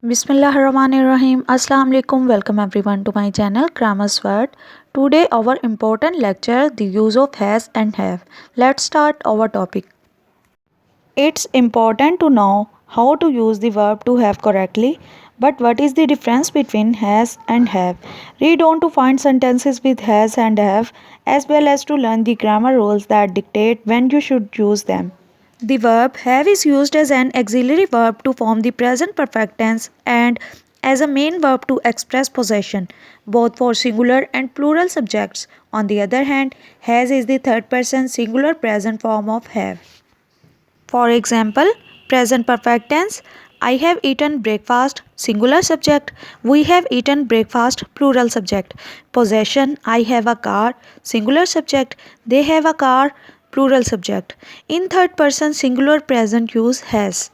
Bismillahirrahmanirrahim. Assalamu alaikum. Welcome everyone to my channel Grammar's Word. Today our important lecture, the use of has and have. Let's start our topic. It's important to know how to use the verb to have correctly. But what is the difference between has and have? Read on to find sentences with has and have, as well as to learn the grammar rules that dictate when you should use them. The verb have is used as an auxiliary verb to form the present perfect tense and as a main verb to express possession, both for singular and plural subjects. On the other hand, has is the third person singular present form of have. For example, present perfect tense, I have eaten breakfast, singular subject, we have eaten breakfast, plural subject. Possession, I have a car, singular subject, they have a car, plural subject. In third person singular present use has.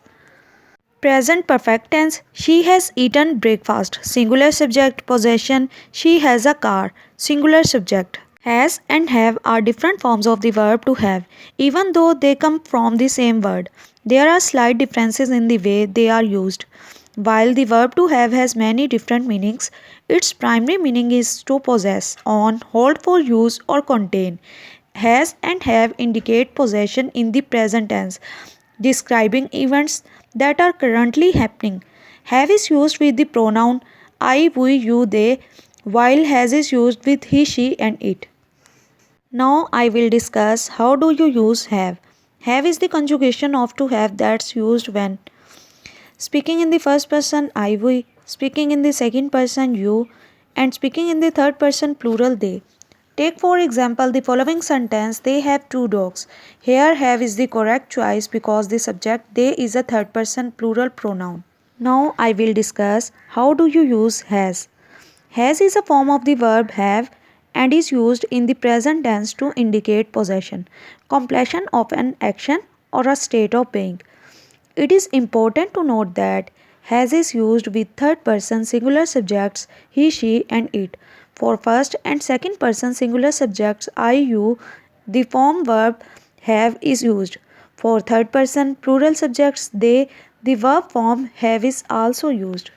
Present perfect tense, she has eaten breakfast, singular subject, possession, she has a car, singular subject. Has and have are different forms of the verb to have, even though they come from the same word. There are slight differences in the way they are used. While the verb to have has many different meanings, its primary meaning is to possess, own, hold for use, or contain. Has and have indicate possession in the present tense, describing events that are currently happening. Have is used with the pronoun I, we, you, they, while has is used with he, she, and it. Now I will discuss how do you use have. Have is the conjugation of to have that's used when speaking in the first person I, we, speaking in the second person you, and speaking in the third person plural they. Take for example the following sentence, they have two dogs. Here have is the correct choice because the subject they is a third person plural pronoun. Now I will discuss how do you use has. Has is a form of the verb have and is used in the present tense to indicate possession, completion of an action, or a state of being. It is important to note that has is used with third person singular subjects he, she, and it. For first and second person singular subjects I, you, the form verb have is used. For third person plural subjects they, the verb form have is also used.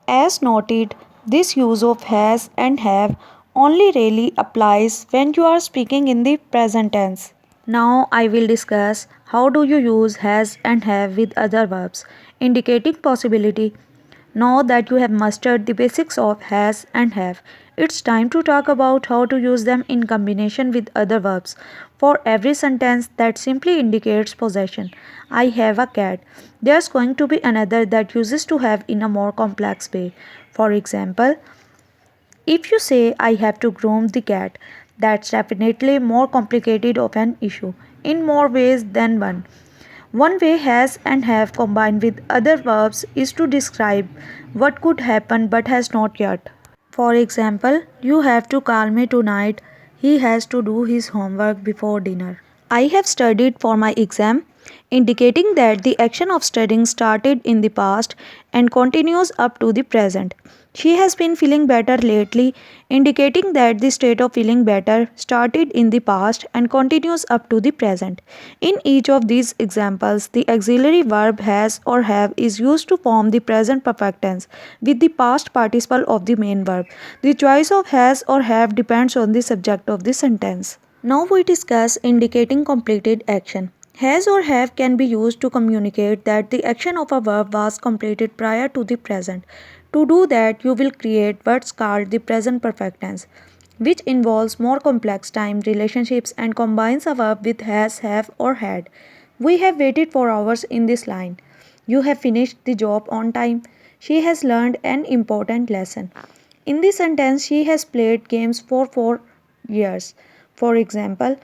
As noted, this use of has and have only really applies when you are speaking in the present tense. Now I will discuss how do you use has and have with other verbs, indicating possibility. Now that you have mastered the basics of has and have, it's time to talk about how to use them in combination with other verbs. For every sentence that simply indicates possession, I have a cat, there's going to be another that uses to have in a more complex way. For example, if you say I have to groom the cat, that's definitely more complicated of an issue in more ways than one. One way has and have combined with other verbs is to describe what could happen but has not yet. For example, you have to call me tonight. He has to do his homework before dinner. I have studied for my exam, indicating that the action of studying started in the past and continues up to the present. She has been feeling better lately, indicating that the state of feeling better started in the past and continues up to the present. In each of these examples, the auxiliary verb has or have is used to form the present perfect tense with the past participle of the main verb. The choice of has or have depends on the subject of the sentence. Now we discuss indicating completed action. Has or have can be used to communicate that the action of a verb was completed prior to the present. To do that, you will create what's called the present perfect tense, which involves more complex time relationships and combines a verb with has, have, or had. We have waited for hours in this line. You have finished the job on time. She has learned an important lesson. In this sentence, she has played games for 4 years. For example,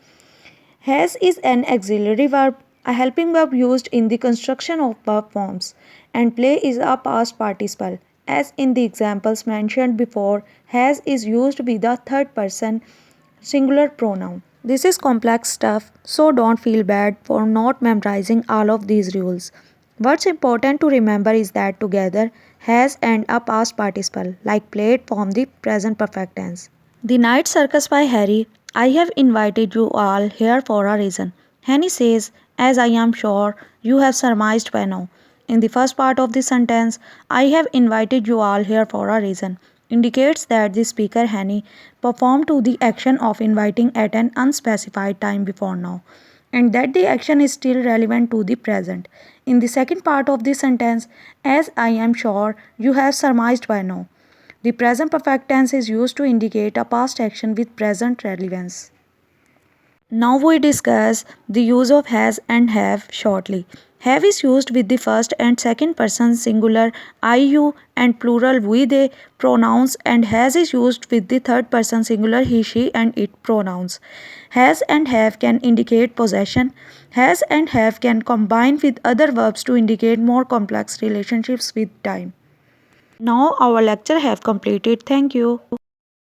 has is an auxiliary verb, a helping verb used in the construction of verb forms, and play is a past participle. As in the examples mentioned before, has is used with a third person singular pronoun. This is complex stuff, so don't feel bad for not memorizing all of these rules. What's important to remember is that together, has and a past participle, like played, form the present perfect tense. The Night Circus by Harry. I have invited you all here for a reason. Henny says, as I am sure you have surmised by now. In the first part of the sentence, I have invited you all here for a reason, indicates that the speaker Henny performed to the action of inviting at an unspecified time before now, and that the action is still relevant to the present. In the second part of the sentence, as I am sure you have surmised by now, the present perfect tense is used to indicate a past action with present relevance. Now we discuss the use of has and have shortly. Have is used with the first and second person singular I, you and plural we, they pronouns, and has is used with the third person singular he, she and it pronouns. Has and have can indicate possession. Has and have can combine with other verbs to indicate more complex relationships with time. Now our lecture have completed. Thank you.